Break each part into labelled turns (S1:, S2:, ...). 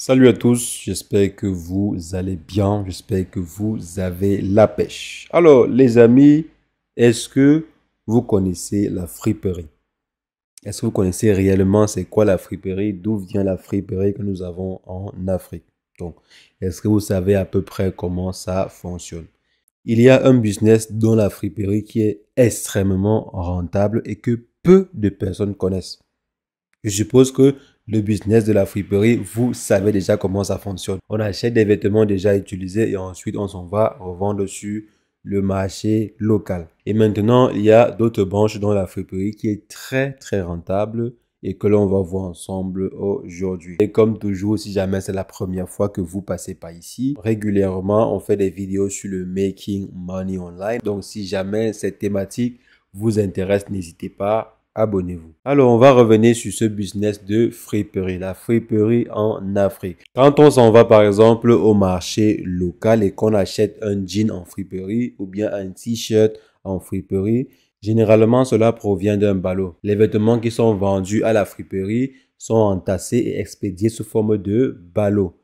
S1: Salut à tous, j'espère que vous allez bien, j'espère que vous avez la pêche. Alors les amis, est-ce que vous connaissez la friperie? Est-ce que vous connaissez réellement c'est quoi la friperie? D'où vient la friperie que nous avons en Afrique? Donc, est-ce que vous savez à peu près comment ça fonctionne? Il y a un business dans la friperie qui est extrêmement rentable et que peu de personnes connaissent. Je suppose que le business de la friperie, vous savez déjà comment ça fonctionne. On achète des vêtements déjà utilisés et ensuite on s'en va revendre sur le marché local. Et maintenant, il y a d'autres branches dans la friperie qui est très rentable et que l'on va voir ensemble aujourd'hui. Et comme toujours, si jamais c'est la première fois que vous passez par ici, régulièrement, on fait des vidéos sur le Making Money Online. Donc, si jamais cette thématique vous intéresse, n'hésitez pas, abonnez-vous. Alors, on va revenir sur ce business de friperie, la friperie en Afrique. Quand on s'en va par exemple au marché local et qu'on achète un jean en friperie ou bien un t-shirt en friperie, généralement cela provient d'un ballot. Les vêtements qui sont vendus à la friperie sont entassés et expédiés sous forme de ballots.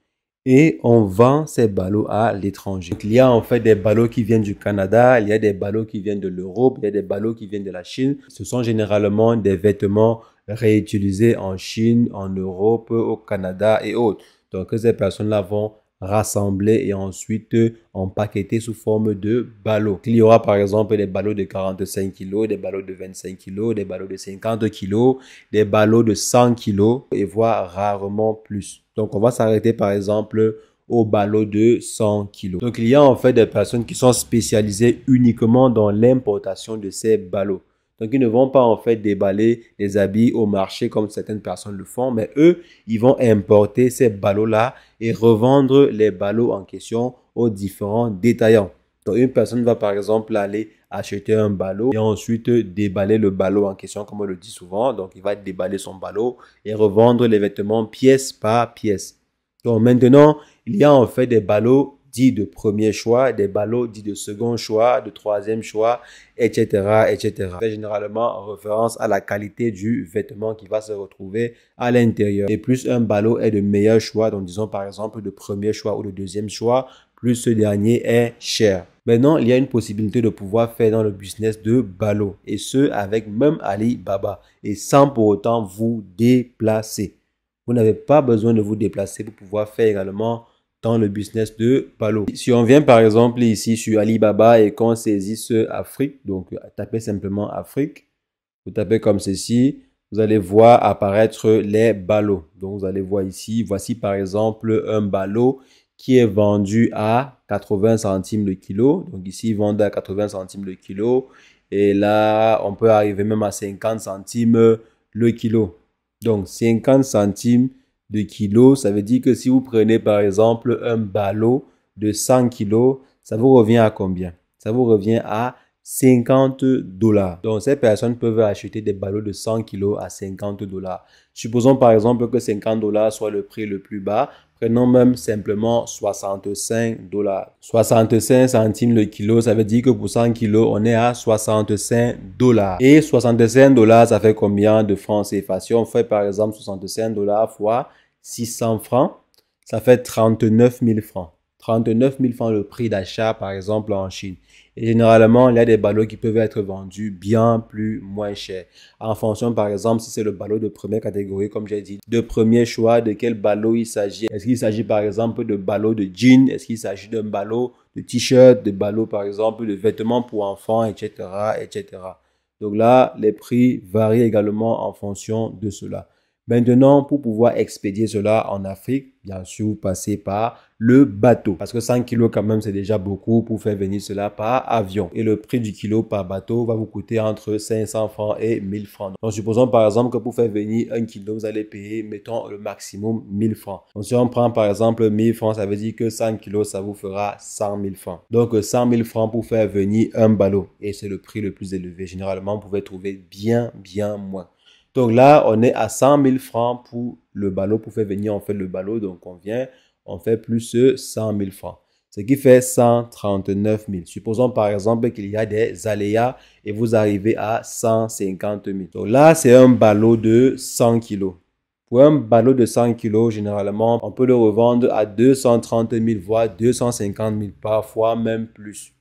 S1: Et on vend ces ballots à l'étranger. Il y a en fait des ballots qui viennent du Canada, il y a des ballots qui viennent de l'Europe, il y a des ballots qui viennent de la Chine. Ce sont généralement des vêtements réutilisés en Chine, en Europe, au Canada et autres. Donc ces personnes-là vont rassembler et ensuite empaqueter sous forme de ballots. Il y aura par exemple des ballots de 45 kg, des ballots de 25 kg, des ballots de 50 kg, des ballots de 100 kg et voire rarement plus. Donc, on va s'arrêter par exemple au ballot de 100 kg. Donc, il y a en fait des personnes qui sont spécialisées uniquement dans l'importation de ces ballots. Donc, ils ne vont pas en fait déballer les habits au marché comme certaines personnes le font, mais eux, ils vont importer ces ballots-là et revendre les ballots en question aux différents détaillants. Donc, une personne va par exemple aller acheter un ballot et ensuite déballer le ballot en question, comme on le dit souvent. Donc, il va déballer son ballot et revendre les vêtements pièce par pièce. Donc, maintenant, il y a en fait des ballots dits de premier choix, des ballots dits de second choix, de troisième choix, etc., etc. C'est généralement en référence à la qualité du vêtement qui va se retrouver à l'intérieur. Et plus un ballot est de meilleur choix, donc disons par exemple de premier choix ou de deuxième choix, plus ce dernier est cher. Maintenant, il y a une possibilité de pouvoir faire dans le business de ballots et ce avec même Alibaba et sans pour autant vous déplacer. Vous n'avez pas besoin de vous déplacer pour pouvoir faire également dans le business de ballots. Si on vient par exemple ici sur Alibaba et qu'on saisit ce Afrique, donc tapez simplement Afrique, vous tapez comme ceci, vous allez voir apparaître les ballots. Donc vous allez voir ici, voici par exemple un ballot qui est vendu à 80 centimes le kilo. Donc ici, ils vendent à 80 centimes le kilo. Et là, on peut arriver même à 50 centimes le kilo. Donc 50 centimes de kilo, ça veut dire que si vous prenez par exemple un ballot de 100 kilos, ça vous revient à combien? Ça vous revient à 50 $. Donc, ces personnes peuvent acheter des ballots de 100 kilos à 50 $. Supposons par exemple que 50 $ soit le prix le plus bas. Prenons même simplement 65 $. 65 centimes le kilo, ça veut dire que pour 100 kilos, on est à 65 $. Et 65 $, ça fait combien de francs CFA? Si on fait par exemple 65 $ fois 600 francs, ça fait 39 000 francs. 39 000 francs le prix d'achat par exemple en Chine. Et généralement, il y a des ballots qui peuvent être vendus bien moins cher. En fonction, par exemple, si c'est le ballot de première catégorie, comme j'ai dit, de premier choix, de quel ballot il s'agit. Est-ce qu'il s'agit, par exemple, de ballot de jean? Est-ce qu'il s'agit d'un ballot de t-shirt, de ballot, par exemple, de vêtements pour enfants, etc., etc. Donc là, les prix varient également en fonction de cela. Maintenant, pour pouvoir expédier cela en Afrique, bien sûr, vous passez par le bateau. Parce que 100 kilos quand même, c'est déjà beaucoup pour faire venir cela par avion. Et le prix du kilo par bateau va vous coûter entre 500 francs et 1000 francs. Donc, supposons par exemple que pour faire venir 1 kilo, vous allez payer, mettons, le maximum 1000 francs. Donc, si on prend par exemple 1000 francs, ça veut dire que 100 kilos, ça vous fera 100 000 francs. Donc, 100 000 francs pour faire venir un ballot. Et c'est le prix le plus élevé. Généralement, vous pouvez trouver bien moins. Donc là, on est à 100 000 francs pour le ballot. Pour faire venir, on fait le ballot. Donc, on fait plus 100 000 francs. Ce qui fait 139 000. Supposons par exemple qu'il y a des aléas et vous arrivez à 150 000. Donc là, c'est un ballot de 100 kilos. Pour un ballot de 100 kg, généralement, on peut le revendre à 230 000, voire 250 000, parfois même plus.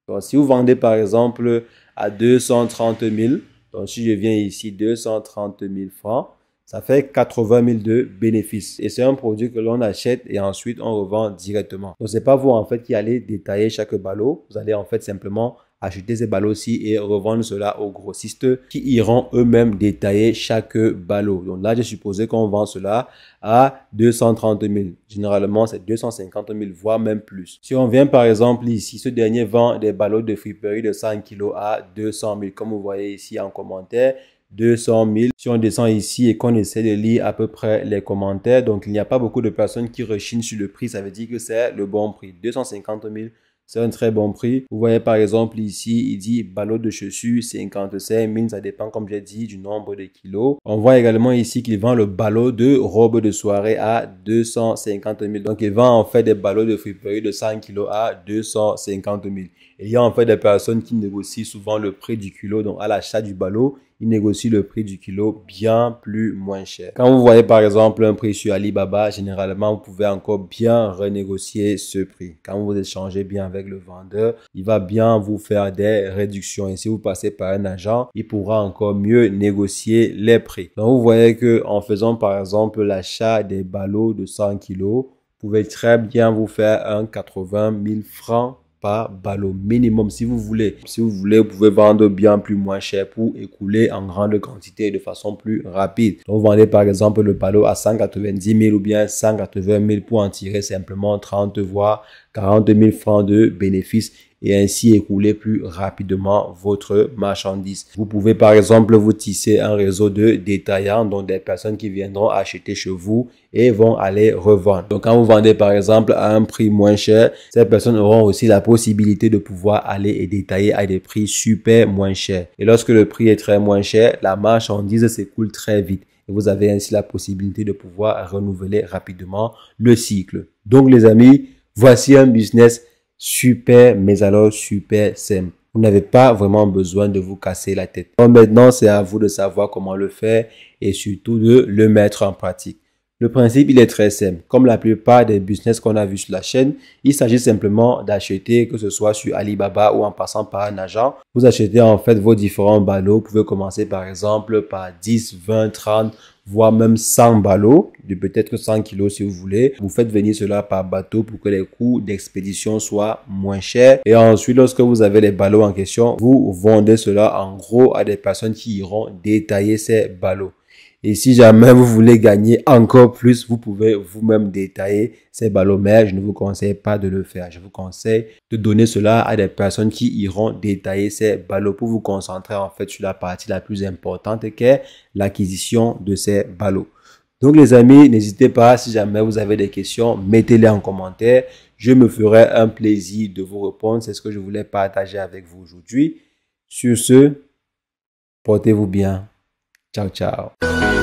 S1: Donc, si vous vendez par exemple à 230 000, donc si je viens ici 230 000 francs, ça fait 80 000 de bénéfices. Et c'est un produit que l'on achète et ensuite on revend directement. Donc, c'est pas vous en fait qui allez détailler chaque ballot. Vous allez en fait simplement acheter ces ballots-ci et revendre cela aux grossistes qui iront eux-mêmes détailler chaque ballot. Donc là, j'ai supposé qu'on vend cela à 230 000. Généralement, c'est 250 000, voire même plus. Si on vient par exemple ici, ce dernier vend des ballots de friperie de 100 kg à 200 000. Comme vous voyez ici en commentaire, 200 000. Si on descend ici et qu'on essaie de lire à peu près les commentaires, donc il n'y a pas beaucoup de personnes qui rechignent sur le prix. Ça veut dire que c'est le bon prix. 250 000. C'est un très bon prix. Vous voyez par exemple ici, il dit ballot de chaussures 55 000. Ça dépend, comme j'ai dit, du nombre de kilos. On voit également ici qu'il vend le ballot de robe de soirée à 250 000. Donc, il vend en fait des ballots de friperie de 100 kg à 250 000. Il y a en fait des personnes qui négocient souvent le prix du kilo. Donc, à l'achat du ballot, ils négocient le prix du kilo bien plus moins cher. Quand vous voyez par exemple un prix sur Alibaba, généralement, vous pouvez encore bien renégocier ce prix. Quand vous échangez bien avec le vendeur, il va bien vous faire des réductions. Et si vous passez par un agent, il pourra encore mieux négocier les prix. Donc, vous voyez que en faisant par exemple l'achat des ballots de 100 kg, vous pouvez très bien vous faire un 80 000 francs par ballot minimum si vous voulez. Si vous voulez, vous pouvez vendre bien plus moins cher pour écouler en grande quantité et de façon plus rapide. Donc, vous vendez par exemple le ballot à 190 000 ou bien 180 000 pour en tirer simplement 30 voire 40 000 francs de bénéfices et ainsi écouler plus rapidement votre marchandise. Vous pouvez par exemple vous tisser un réseau de détaillants, donc des personnes qui viendront acheter chez vous et vont aller revendre. Donc quand vous vendez par exemple à un prix moins cher, ces personnes auront aussi la possibilité de pouvoir aller et détailler à des prix super moins chers. Et lorsque le prix est très moins cher, la marchandise s'écoule très vite. Et vous avez ainsi la possibilité de pouvoir renouveler rapidement le cycle. Donc les amis, voici un business super, mais alors super simple. Vous n'avez pas vraiment besoin de vous casser la tête. Donc maintenant, c'est à vous de savoir comment le faire et surtout de le mettre en pratique. Le principe, il est très simple. Comme la plupart des business qu'on a vu sur la chaîne, il s'agit simplement d'acheter, que ce soit sur Alibaba ou en passant par un agent. Vous achetez en fait vos différents ballots. Vous pouvez commencer par exemple par 10, 20, 30, voire même 100 ballots, de peut-être 100 kilos si vous voulez. Vous faites venir cela par bateau pour que les coûts d'expédition soient moins chers. Et ensuite, lorsque vous avez les ballots en question, vous vendez cela en gros à des personnes qui iront détailler ces ballots. Et si jamais vous voulez gagner encore plus, vous pouvez vous-même détailler ces ballots, mais je ne vous conseille pas de le faire. Je vous conseille de donner cela à des personnes qui iront détailler ces ballots pour vous concentrer en fait sur la partie la plus importante qui est l'acquisition de ces ballots. Donc les amis, n'hésitez pas, si jamais vous avez des questions, mettez-les en commentaire. Je me ferai un plaisir de vous répondre. C'est ce que je voulais partager avec vous aujourd'hui. Sur ce, portez-vous bien. Ciao, ciao.